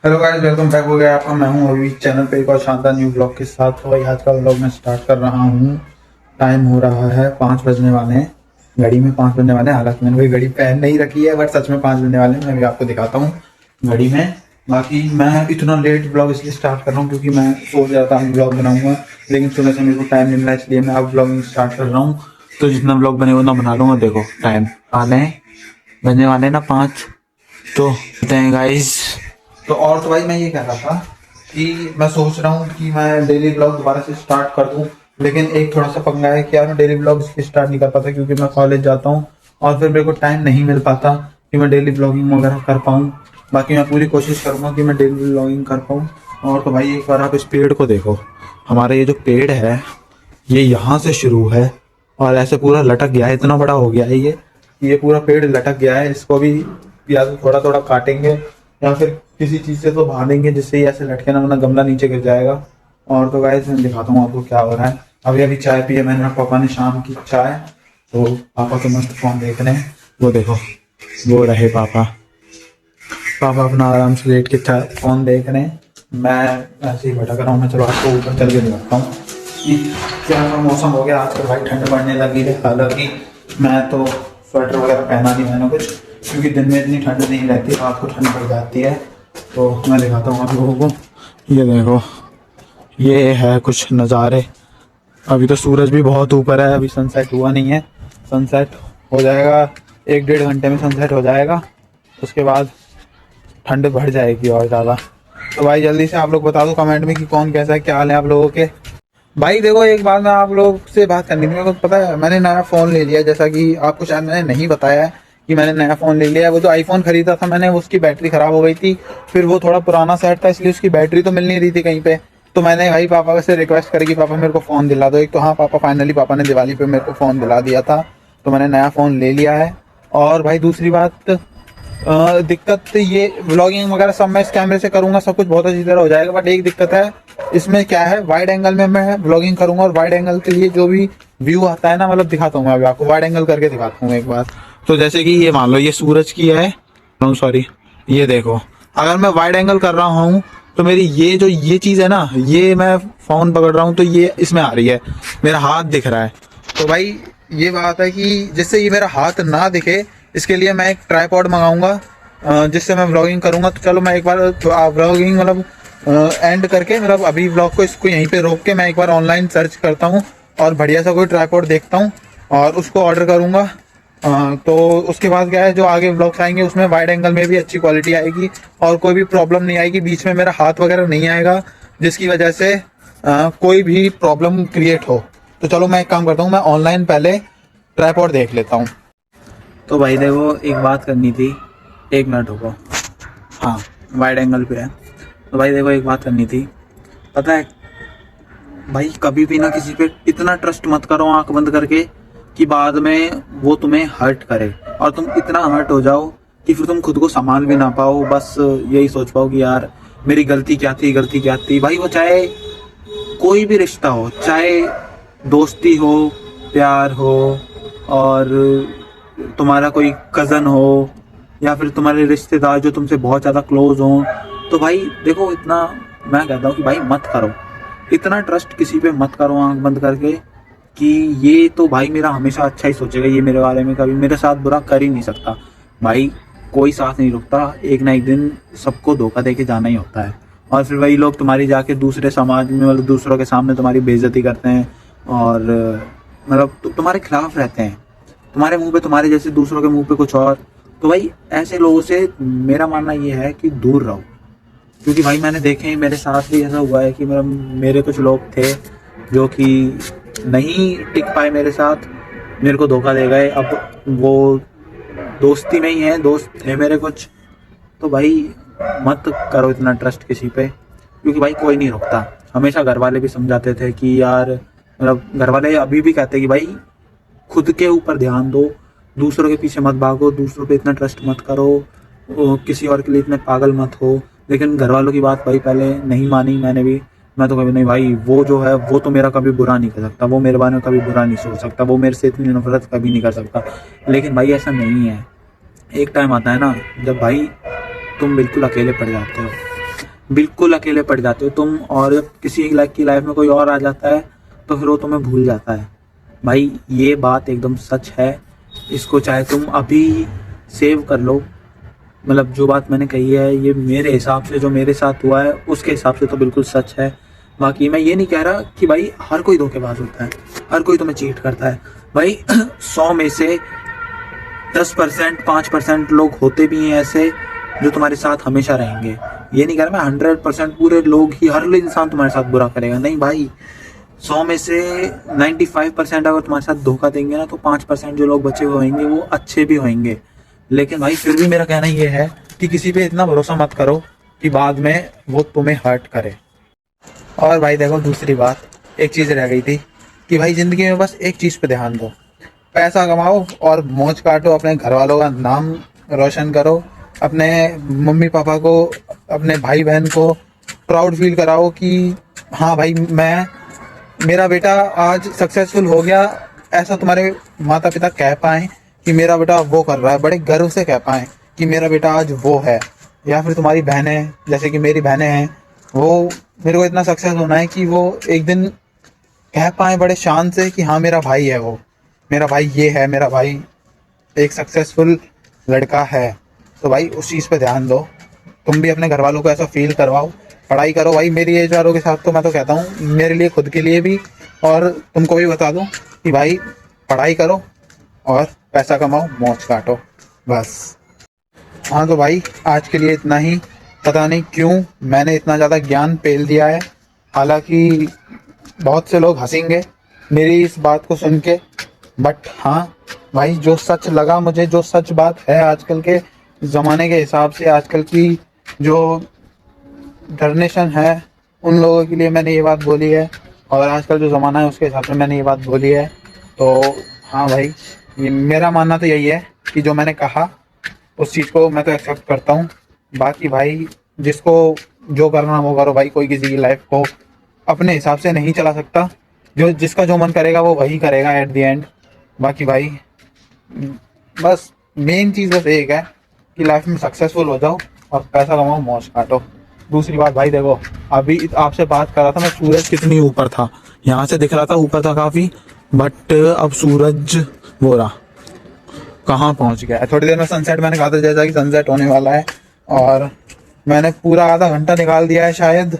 Hello guys, welcome back हो गया आपका। मैं हूं अभी चैनल पे एक और शानदार न्यू ब्लॉग के साथ। तो भाई आज का ब्लॉग मैं स्टार्ट कर रहा हूं। टाइम हो रहा है 5 बजने वाले हैं। घड़ी में 5 बजने वाले हैं। हालांकि मैंने वही घड़ी पहन नहीं रखी है, बट सच में 5 बजने वाले हैं। मैं भी आपको दिखाता हूँ घड़ी में। बाकी मैं इतना लेट ब्लॉग इसलिए स्टार्ट कर रहा हूँ क्योंकि मैं सोच रहा था ब्लॉग बनाऊंगा, लेकिन सुबह से मेरे को टाइम नहीं मिला, इसलिए मैं अब ब्लॉगिंग स्टार्ट कर रहा हूँ। तो जितना ब्लॉग बने उतना बना लूँगा। देखो टाइम वाले हैं, बजने वाले हैं ना 5। तो मिलते हैं गाइस। तो और तो भाई मैं ये कह रहा था कि मैं सोच रहा हूँ कि मैं डेली ब्लॉग दोबारा से स्टार्ट कर दूँ, लेकिन एक थोड़ा सा पंगा है कि यार मैं डेली ब्लॉग इसलिए स्टार्ट नहीं कर पाता क्योंकि मैं कॉलेज जाता हूँ और फिर मेरे को टाइम नहीं मिल पाता कि मैं डेली ब्लॉगिंग वगैरह कर पाऊँ। बाकी मैं पूरी कोशिश करूँगा कि मैं डेली ब्लॉगिंग कर पाऊँ। और तो भाई एक बार आप इस पेड़ को देखो। हमारा ये जो पेड़ है ये यहाँ से शुरू है और ऐसे पूरा लटक गया है, इतना बड़ा हो गया है ये पूरा पेड़ लटक गया है। इसको भी या तो थोड़ा थोड़ा काटेंगे या फिर किसी चीज से तो बांधेंगे जिससे ये ऐसे लटके ना, वरना गमला नीचे गिर जाएगा। और तो गाइस मैं दिखाता हूँ आपको क्या हो रहा है। अभी चाय पी है मैंने, पापा ने शाम की चाय। तो पापा तो मस्त फोन देख रहे हैं। वो देखो, वो रहे पापा अपना आराम से लेट के फोन देख रहे हैं। मैं ऐसे ही भटक रहा हूँ। मैं चलो आपको ऊपर चल के दिखाता हूँ कि क्या मौसम हो गया आजकल। भाई ठंड पड़ने लगी है। हालांकि मैं तो स्वेटर वगैरह पहना नहीं मैंने कुछ, क्योंकि दिन में इतनी ठंड नहीं रहती, रात को ठंड पड़ जाती है। तो मैं दिखाता हूँ आप लोगों को। ये देखो, ये है कुछ नज़ारे। अभी तो सूरज भी बहुत ऊपर है, अभी सनसेट हुआ नहीं है। सनसेट हो जाएगा 1-1.5 घंटे में, सनसेट हो जाएगा। उसके बाद ठंड बढ़ जाएगी और ज़्यादा। तो भाई जल्दी से आप लोग बता दो कमेंट में कि कौन कैसा है, क्या हाल है आप लोगों के। भाई देखो, एक बात मैं आप लोग से बात करनी थी। मेरे को पता है मैंने नया फ़ोन ले लिया, जैसा कि आपको शायद मैंने नहीं बताया है कि मैंने नया फ़ोन ले लिया है। वो जो आईफोन खरीदा था मैंने, उसकी बैटरी ख़राब हो गई थी। फिर वो थोड़ा पुराना सेट था, इसलिए उसकी बैटरी तो मिल नहीं रही थी कहीं पे। तो मैंने भाई पापा से रिक्वेस्ट करी कि पापा मेरे को फ़ोन दिला दो। एक तो हाँ, पापा फाइनली पापा ने दिवाली पे मेरे को फ़ोन दिला दिया था। तो मैंने नया फ़ोन ले लिया है। और भाई दूसरी बात, दिक्कत ये व्लॉगिंग वगैरह सब मैं इस कैमरे से करूंगा, सब कुछ बहुत अच्छी तरह हो जाएगा। बट एक दिक्कत है इसमें, क्या है, वाइड एंगल में मैं व्लॉगिंग करूंगा और वाइड एंगल के लिए जो भी व्यू आता है ना, मतलब दिखाता हूँ मैं अभी आपको, वाइड एंगल करके दिखाता हूँ एक बार। तो जैसे कि ये मान लो ये सूरज की है, सॉरी, ये देखो, अगर मैं वाइड एंगल कर रहा हूँ तो मेरी ये चीज़ है ना, ये मैं फोन पकड़ रहा हूँ तो ये इसमें आ रही है, मेरा हाथ दिख रहा है। तो भाई ये बात है कि जिससे ये मेरा हाथ ना दिखे, इसके लिए मैं एक ट्राइपॉड मंगाऊंगा जिससे मैं व्लॉगिंग करूंगा। तो चलो मैं एक बार व्लॉगिंग मतलब एंड करके, मतलब अभी व्लॉग को इसको यहीं पे रोक के मैं एक बार ऑनलाइन सर्च करता हूँ और बढ़िया सा कोई ट्राइपॉड देखता हूँ और उसको ऑर्डर करूँगा। तो उसके बाद क्या है, जो आगे व्लॉग्स आएंगे उसमें वाइड एंगल में भी अच्छी क्वालिटी आएगी और कोई भी प्रॉब्लम नहीं आएगी, बीच में मेरा हाथ वगैरह नहीं आएगा जिसकी वजह से कोई भी प्रॉब्लम क्रिएट हो। तो चलो मैं एक काम करता हूँ, मैं ऑनलाइन पहले ट्राइपॉड देख लेता हूँ। तो भाई देखो, एक बात करनी थी, 1 मिनट रुको। हाँ, वाइड एंगल पे है। तो भाई देखो, एक बात करनी थी। पता है भाई, कभी भी ना किसी पे इतना ट्रस्ट मत करो आंख बंद करके कि बाद में वो तुम्हें हर्ट करे और तुम इतना हर्ट हो जाओ कि फिर तुम खुद को संभाल भी ना पाओ। बस यही सोच पाओ कि यार मेरी गलती क्या थी। भाई वो चाहे कोई भी रिश्ता हो, चाहे दोस्ती हो, प्यार हो, और तुम्हारा कोई कज़न हो या फिर तुम्हारे रिश्तेदार जो तुमसे बहुत ज़्यादा क्लोज हो। तो भाई देखो, इतना मैं कहता हूँ कि भाई मत करो, इतना ट्रस्ट किसी पे मत करो आंख बंद करके कि ये तो भाई मेरा हमेशा अच्छा ही सोचेगा, ये मेरे बारे में कभी मेरे साथ बुरा कर ही नहीं सकता। भाई कोई साथ नहीं रुकता, एक ना एक दिन सबको धोखा दे के जाना ही होता है। और फिर वही लोग तुम्हारी जाके दूसरे समाज में, मतलब दूसरों के सामने तुम्हारी बेइज्जती करते हैं और मतलब तुम्हारे खिलाफ रहते हैं, तुम्हारे मुंह पे तुम्हारे जैसे, दूसरों के मुंह पे कुछ और। तो भाई ऐसे लोगों से मेरा मानना ये है कि दूर रहो, क्योंकि भाई मैंने देखे हैं, मेरे साथ भी ऐसा हुआ है कि मेरे कुछ लोग थे जो कि नहीं टिक पाए मेरे साथ, मेरे को धोखा दे गए। अब वो दोस्ती में ही है, दोस्त थे मेरे कुछ। तो भाई मत करो इतना ट्रस्ट किसी पे, क्योंकि भाई कोई नहीं रुकता। हमेशा घर वाले भी समझाते थे कि यार, मतलब घर वाले अभी भी कहते हैं कि भाई खुद के ऊपर ध्यान दो, दूसरों के पीछे मत भागो, दूसरों पे इतना ट्रस्ट मत करो, किसी और के लिए इतने पागल मत हो। लेकिन घर वालों की बात भाई पहले नहीं मानी मैंने भी। मैं तो कभी नहीं भाई, वो जो है वो तो मेरा कभी बुरा नहीं कर सकता, वो मेरे बारे में कभी बुरा नहीं सोच सकता, वो मेरे से इतनी नफरत कभी नहीं कर सकता। लेकिन भाई ऐसा नहीं है, एक टाइम आता है ना जब भाई तुम बिल्कुल अकेले पड़ जाते हो, बिल्कुल अकेले पड़ जाते हो तुम, और किसी की लाइफ में कोई और आ जाता है तो फिर वो तुम्हें भूल जाता है। भाई ये बात एकदम सच है, इसको चाहे तुम अभी सेव कर लो। मतलब जो बात मैंने कही है ये मेरे हिसाब से, जो मेरे साथ हुआ है उसके हिसाब से तो बिल्कुल सच है। बाकी मैं ये नहीं कह रहा कि भाई हर कोई धोखेबाज होता है, हर कोई तुम्हें चीट करता है। भाई 100 में से 10%, 5% लोग होते भी हैं ऐसे जो तुम्हारे साथ हमेशा रहेंगे। ये नहीं कह रहा मैं 100% पूरे लोग ही, हर इंसान तुम्हारे साथ बुरा करेगा, नहीं भाई। 100 में से 95% अगर तुम्हारे साथ धोखा देंगे ना, तो 5% जो लोग बचे हुए होंगे वो अच्छे भी होंगे। लेकिन भाई फिर भी मेरा कहना ये है कि किसी पे इतना भरोसा मत करो कि बाद में वो तुम्हें हर्ट करे। और भाई देखो दूसरी बात, एक चीज़ रह गई थी कि भाई ज़िंदगी में बस एक चीज़ पे ध्यान दो, पैसा कमाओ और मौज काटो, अपने घर वालों का नाम रोशन करो, अपने मम्मी पापा को, अपने भाई बहन को प्राउड फील कराओ कि हाँ भाई मेरा बेटा आज सक्सेसफुल हो गया। ऐसा तुम्हारे माता पिता कह पाएँ कि मेरा बेटा वो कर रहा है, बड़े गर्व से कह पाएँ कि मेरा बेटा आज वो है। या फिर तुम्हारी बहनें, जैसे कि मेरी बहनें हैं, वो मेरे को इतना सक्सेस होना है कि वो एक दिन कह पाएँ बड़े शान से कि हाँ मेरा भाई है वो, मेरा भाई ये है, मेरा भाई एक सक्सेसफुल लड़का है। तो भाई उस चीज़ पे ध्यान दो, तुम भी अपने घर वालों को ऐसा फील करवाओ, पढ़ाई करो। भाई मेरी एज वालों के साथ तो मैं तो कहता हूँ, मेरे लिए खुद के लिए भी और तुमको भी बता दूँ कि भाई पढ़ाई करो और पैसा कमाओ, मौज काटो, बस। हाँ तो भाई आज के लिए इतना ही। पता नहीं क्यों मैंने इतना ज़्यादा ज्ञान पेल दिया है, हालांकि बहुत से लोग हंसेंगे मेरी इस बात को सुन के, बट हाँ भाई जो सच लगा मुझे, जो सच बात है आजकल के ज़माने के हिसाब से, आजकल की जो जनरेशन है उन लोगों के लिए मैंने ये बात बोली है, और आजकल जो ज़माना है उसके हिसाब से मैंने ये बात बोली है। तो हाँ भाई ये मेरा मानना तो यही है कि जो मैंने कहा उस चीज़ को मैं तो एक्सेप्ट करता हूँ। बाकी भाई जिसको जो करना वो करो भाई, कोई किसी की लाइफ को अपने हिसाब से नहीं चला सकता, जो जिसका जो मन करेगा वो वही करेगा एट द एंड। बाकी भाई बस मेन चीज़ बस एक है कि लाइफ में सक्सेसफुल हो जाओ और पैसा कमाओ, मौज काटो। दूसरी बात भाई देखो, अभी आपसे बात कर रहा था मैं, सूरज कितनी ऊपर था, यहाँ से दिख रहा था ऊपर था काफ़ी, बट अब सूरज वो रहा कहाँ पहुँच गया है। थोड़ी देर में सनसेट, मैंने कहा था जैसा कि सनसेट होने वाला है, और मैंने पूरा आधा घंटा निकाल दिया है शायद।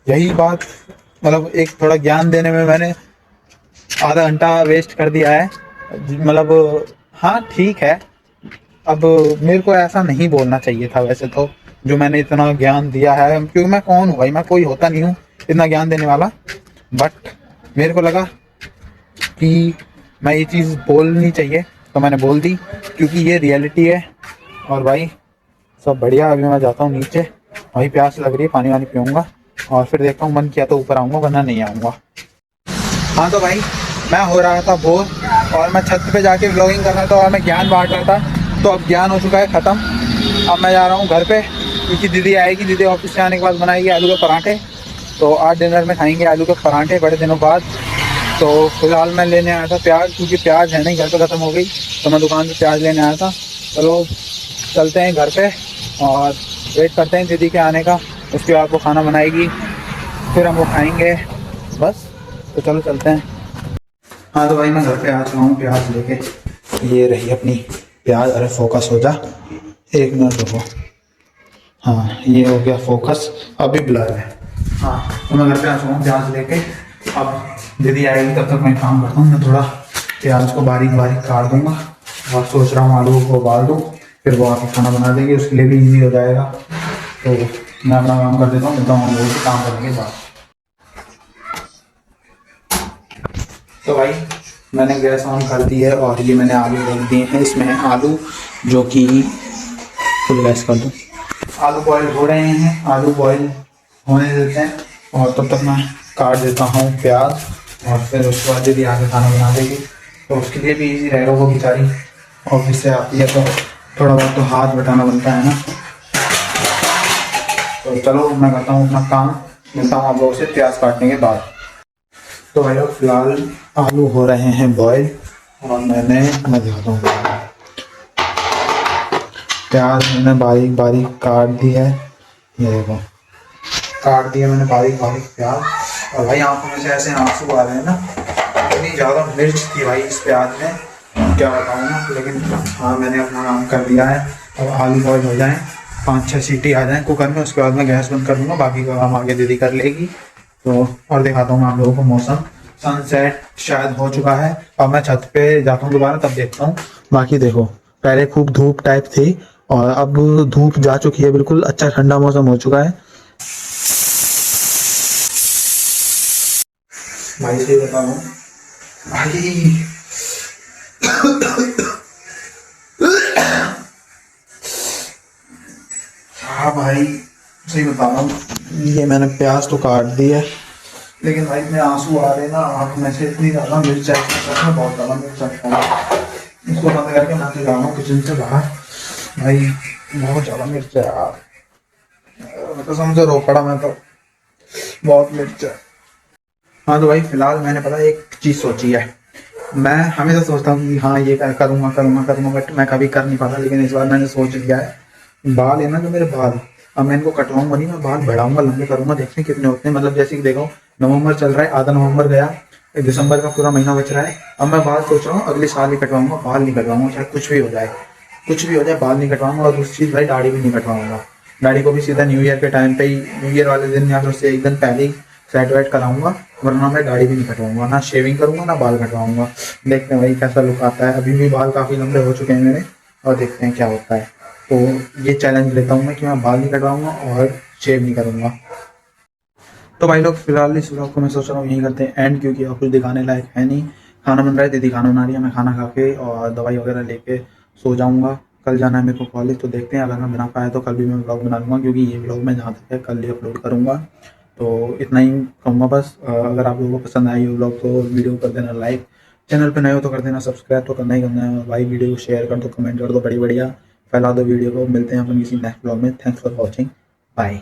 यही बात मतलब एक थोड़ा ज्ञान देने में मैंने आधा घंटा वेस्ट कर दिया है। मतलब हाँ ठीक है, अब मेरे को ऐसा नहीं बोलना चाहिए था वैसे तो, जो मैंने इतना ज्ञान दिया है, क्योंकि मैं कौन हूँ भाई, मैं कोई होता नहीं हूँ इतना ज्ञान देने वाला, बट मेरे को लगा कि मैं ये चीज़ बोलनी चाहिए तो मैंने बोल दी, क्योंकि ये रियलिटी है। और भाई सब बढ़िया, अभी मैं जाता हूँ नीचे, भाई प्यास लग रही है, पानी वानी पीऊँगा और फिर देखता हूँ, मन किया तो ऊपर आऊँगा वरना नहीं आऊँगा। हाँ तो भाई मैं हो रहा था बोर और मैं छत पे जाके व्लॉगिंग कर रहा था और मैं ज्ञान बांट रहा था, तो अब ज्ञान हो चुका है ख़त्म। अब मैं जा रहा हूँ घर पे, क्योंकि दीदी आएगी, दीदी ऑफिस से आने के बाद बनाएगी आलू के पराठे, तो आज डिनर में खाएंगे आलू के पराठे बड़े दिनों बाद। तो फिलहाल मैं लेने आया था प्याज, क्योंकि प्याज है नहीं घर पे ख़त्म हो गई, तो मैं दुकान से प्याज लेने आया था। चलो चलते हैं घर पे और वेट करते हैं दीदी के आने का, उसके बाद वो खाना बनाएगी, फिर हम वो खाएंगे बस। तो चलो चलते हैं। हाँ तो भाई मैं घर पे आ चुका हूँ प्याज लेके, ये रही अपनी प्याज। अरे फोकस हो जा, एक मिनट रुको। हाँ ये हो गया फोकस, अभी ब्लर है। हाँ तो मैं घर पे आ चुका हूँ प्याज लेके, अब दीदी आएगी तब तक मैं काम करता हूँ। मैं थोड़ा प्याज को बारीक बारीक काट दूँगा और सोच रहा हूँ आलू को उबाल दूँ, फिर वो आके खाना बना देगी, उसके लिए भी ईजी हो जाएगा। तो मैं अपना काम कर देता हूँ, मिलता हूँ हम लोगों से काम करने के बाद। तो भाई मैंने गैस ऑन कर दी है और ये मैंने आलू रख दिए हैं, इसमें है आलू जो कि फुल गैस कर दूँ। आलू बॉयल हो रहे हैं, आलू बॉयल होने देते हैं और तब तक मैं काट देता हूँ प्याज, और फिर उसके बाद यदि आगे खाना बना देगी तो उसके लिए भी इजी रहेगा। वो बेचारी ऑफिस से आती है तो थोड़ा बहुत तो हाथ बटाना बनता है ना। तो चलो मैं करता हूँ अपना काम, मिलता हूँ आप लोगों से प्याज काटने के बाद। तो भाई लोग फिलहाल आलू हो रहे हैं बॉयल और मैं दिखाता हूँ प्याज मैंने बारीक बारीक काट दी है, ये देखो काट दिया मैंने बारीक बारीक प्याज। और भाई आंखों में से ऐसे आंसू आ रहे हैं ना, इतनी ज़्यादा मिर्च थी भाई इस प्याज में, क्या बताऊँ ना। लेकिन हाँ मैंने अपना काम कर दिया है। अब आलू बॉयल हो जाएँ, 5-6 सीटी आ जाएँ कुकर में, उसके बाद मैं गैस बंद कर दूँगा, बाकी का काम आगे दीदी कर लेगी। तो और दिखाता हूँ आप लोगों को मौसम, सनसेट शायद हो चुका है। अब मैं छत पे जाता हूँ दोबारा, तब देखता हूँ। बाकी देखो पहले खूब धूप टाइप थी और अब धूप जा चुकी है बिल्कुल, अच्छा ठंडा मौसम हो चुका है भाई। सही बता रहा हूँ भाई, हाँ भाई सही बता रहा हूँ। ये मैंने प्याज तो काट दी है, लेकिन भाई इतने आंसू आ रहे हैं ना आँख में से, इतनी ज़्यादा मिर्च है इसमें, बहुत ज़्यादा मिर्च है। इसको बंद करके मैं तो जा रहा हूँ किचन से बाहर। भाई बहुत ज़्यादा मिर्च है यार, मैं तो समझो रो पड़ा मैं तो, बहुत मिर्च है। हाँ तो भाई फिलहाल मैंने पता एक चीज़ सोची है। मैं हमेशा सोचता हूँ कि हाँ ये करूँगा करूँगा करूँगा, बट मैं कभी कर नहीं पाता। लेकिन इस बार मैंने सोच लिया है, बाल है ना जो मेरे बाल, अब मैं इनको कटवाऊंगा नहीं, मैं बाल बढ़ाऊंगा, लंबे करूंगा, देखते हैं कितने होते हैं। मतलब जैसे कि देखो नवंबर चल रहा है, आधा नवंबर गया, दिसंबर का पूरा महीना बच रहा है। अब मैं बाल सोच रहा हूँ अगले साल ही कटवाऊंगा, बाल नहीं कटवाऊंगा, चाहे कुछ भी हो जाए, कुछ भी हो जाए बाल नहीं कटवाऊंगा। और दूसरी चीज़ भाई दाढ़ी भी नहीं कटवाऊंगा, दाढ़ी को भी सीधा न्यू ईयर के टाइम पे ही, न्यू ईयर वाले दिन या फिर उससे एक दिन पहले ही सेट वेट कराऊंगा, वरना मैं दाढ़ी भी नहीं कटवाऊंगा, ना शेविंग करूंगा ना बाल कटवाऊंगा। देखते हैं भाई कैसा लुक आता है। अभी भी बाल काफ़ी लंबे हो चुके हैं मेरे, और देखते हैं क्या होता है। तो ये चैलेंज लेता हूँ मैं कि मैं बाल नहीं कटवाऊंगा और शेव नहीं करूंगा। तो भाई लोग फिलहाल इस व्लॉग को मैं सोच रहा हूँ यहीं करते हैं एंड, क्योंकि और कुछ दिखाने लायक है नहीं। खाना बन रहा है, दीदी खाना बना रही है, मैं खाना खा के और दवाई वगैरह लेके सो जाऊँगा। कल जाना है मेरे को कॉलेज, तो देखते हैं अगर मैं बना पाया तो कल भी मैं व्लॉग बना लूँगा, क्योंकि ये व्लॉग मैं जहाँ तक है कल ही अपलोड करूँगा। तो इतना ही कहूँगा बस। अगर आप लोगों को पसंद आई ये व्लॉग तो वीडियो कर देना लाइक, चैनल पर नए हो तो कर देना सब्सक्राइब, तो करना ही करना है। और भाई वीडियो को शेयर कर दो, कमेंट कर दो, बड़ी बढ़िया फैला दो वीडियो को। मिलते हैं अपन किसी नेक्स्ट व्लॉग में। Thanks for watching, bye.